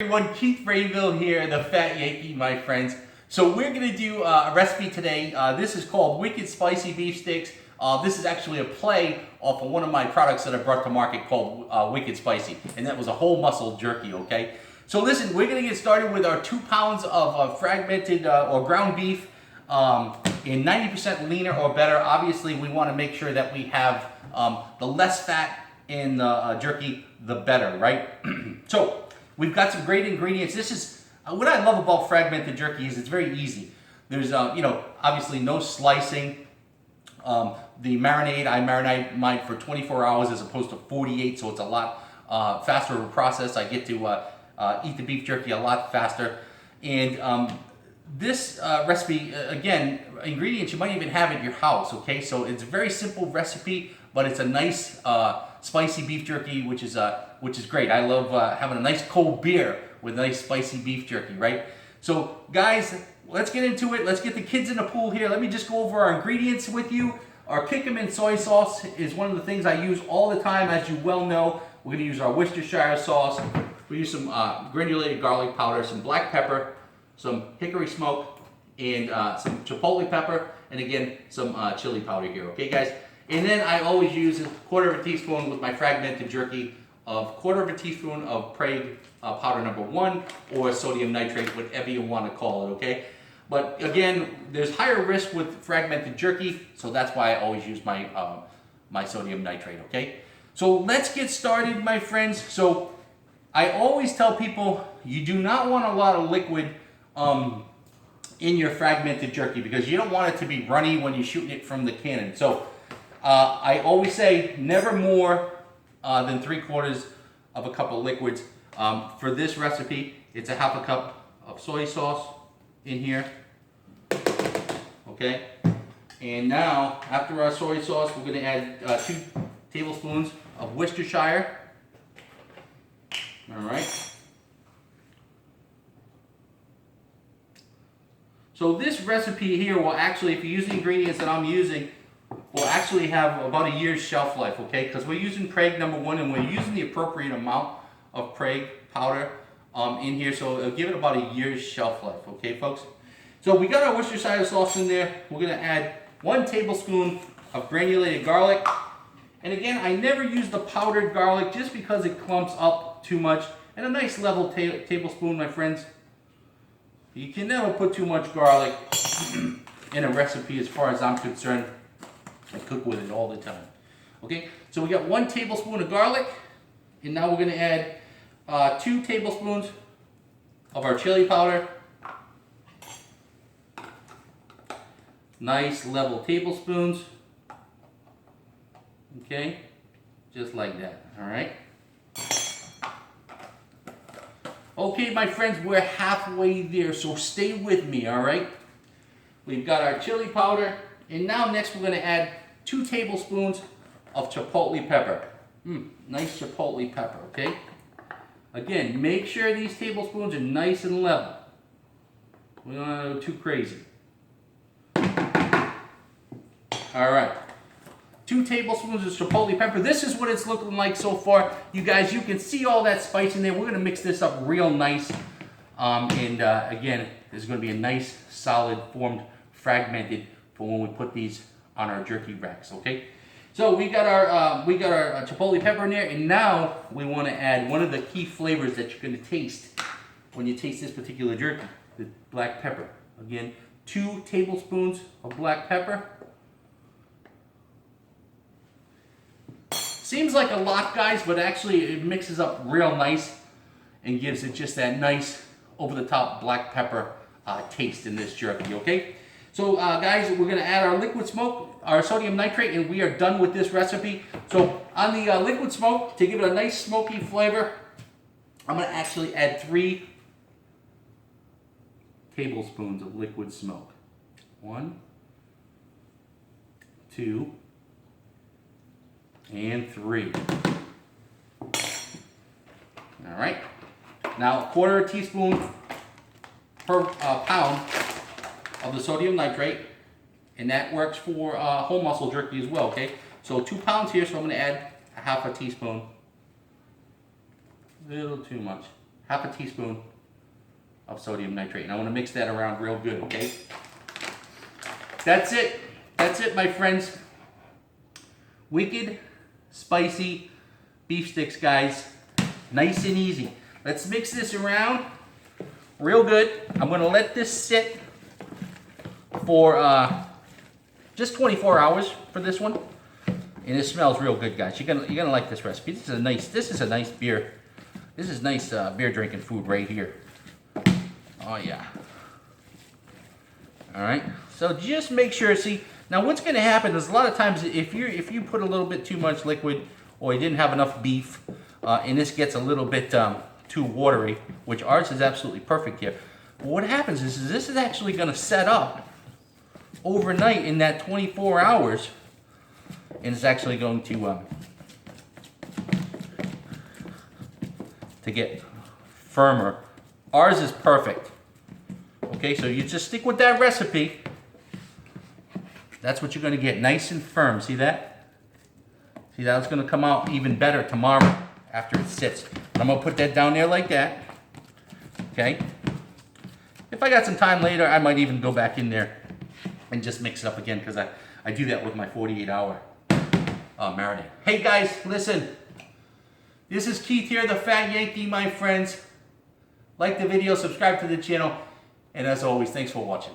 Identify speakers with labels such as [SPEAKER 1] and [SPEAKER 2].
[SPEAKER 1] Everyone, Keith Brayville here, the Fat Yankee, my friends. So we're going to do a recipe today. This is called Wicked Spicy Beef Sticks. This is actually a play off of one of my products that I brought to market called Wicked Spicy. And that was a whole muscle jerky, okay? So listen, we're going to get started with our 2 pounds of fragmented or ground beef in 90% leaner or better. Obviously, we want to make sure that we have the less fat in the jerky, the better, right? So we've got some great ingredients. This is what I love about fragmented jerky is it's very easy. There's obviously no slicing. The marinade, I marinate mine for 24 hours as opposed to 48, so it's a lot faster of a process. I get to eat the beef jerky a lot faster. And this recipe, again, ingredients you might even have at your house, okay? So it's a very simple recipe, but it's a nice spicy beef jerky, which is great. I love having a nice cold beer with nice spicy beef jerky, right? So guys, let's get into it. Let's get the kids in the pool here. Let me just go over our ingredients with you. Our Kikkoman soy sauce is one of the things I use all the time, as you well know. We're gonna use our Worcestershire sauce. We use some granulated garlic powder, some black pepper, some hickory smoke, and some chipotle pepper, and again, some chili powder here, okay guys? And then I always use a 1/4 teaspoon with my fragmented jerky of 1/4 teaspoon of Prague powder number 1 or sodium nitrate, whatever you want to call it, okay? But again, there's higher risk with fragmented jerky, so that's why I always use my, my sodium nitrate, okay? So let's get started, my friends. So I always tell people you do not want a lot of liquid in your fragmented jerky because you don't want it to be runny when you're shooting it from the cannon. So I always say never more than 3/4 of a cup of liquids. For this recipe, it's a 1/2 cup of soy sauce in here. Okay, and now after our soy sauce, we're going to add 2 tablespoons of Worcestershire. All right. So this recipe here will actually, if you use the ingredients that I'm using, will actually have about a year's shelf life, okay? Because we're using Prague number 1 and we're using the appropriate amount of Prague powder in here, so it'll give it about a year's shelf life, okay, folks? So we got our Worcestershire sauce in there. We're gonna add 1 tablespoon of granulated garlic. And again, I never use the powdered garlic just because it clumps up too much. And a nice level tablespoon, my friends. You can never put too much garlic in a recipe as far as I'm concerned. I cook with it all the time. Okay, so we got 1 tablespoon of garlic. And now we're gonna add 2 tablespoons of our chili powder. Nice level tablespoons. Okay, just like that, all right? Okay, my friends, we're halfway there, so stay with me, all right? We've got our chili powder, and now next we're gonna add 2 tablespoons of chipotle pepper. Nice chipotle pepper, okay? Again, make sure these tablespoons are nice and level. We don't want to go too crazy. All right. 2 tablespoons of chipotle pepper. This is what it's looking like so far. You guys, you can see all that spice in there. We're going to mix this up real nice. Again, there's going to be a nice, solid, formed, fragmented for when we put these on our jerky racks, okay? So we got our chipotle pepper in there, and now we want to add one of the key flavors that you're going to taste when you taste this particular jerky, the black pepper. Again, 2 tablespoons of black pepper. Seems like a lot, guys, but actually it mixes up real nice and gives it just that nice over-the-top black pepper taste in this jerky, okay? So, guys, we're going to add our liquid smoke, our sodium nitrate, and we are done with this recipe. So, on the liquid smoke, to give it a nice smoky flavor, I'm going to actually add 3 tablespoons of liquid smoke. 1, 2, and 3. All right. Now, 1/4 teaspoon per pound of the sodium nitrate, and that works for whole muscle jerky as well, okay? So 2 pounds here, so I'm going to add a 1/2 teaspoon. A little too much. half a teaspoon of sodium nitrate. And I want to mix that around real good, okay? That's it. That's it, my friends. Wicked, spicy beef sticks, guys. Nice and easy. Let's mix this around real good. I'm going to let this sit for just 24 hours for this one. And it smells real good, guys. You're gonna like this recipe. This is a nice beer. This is nice beer drinking food right here. Oh yeah. All right. So just make sure. See, now what's gonna happen is a lot of times if you put a little bit too much liquid, or you didn't have enough beef, and this gets a little bit too watery, which ours is absolutely perfect here. But what happens is this is actually gonna set up overnight in that 24 hours. And it's actually going to get firmer. Ours is perfect. Okay, so you just stick with that recipe. That's what you're going to get, nice and firm. See that? See, that's going to come out even better tomorrow after it sits. But I'm going to put that down there like that. Okay. If I got some time later, I might even go back in there and just mix it up again, because I do that with my 48-hour marinade. Hey guys, listen. This is Keith here, the Fat Yankee, my friends. Like the video, subscribe to the channel, and as always, thanks for watching.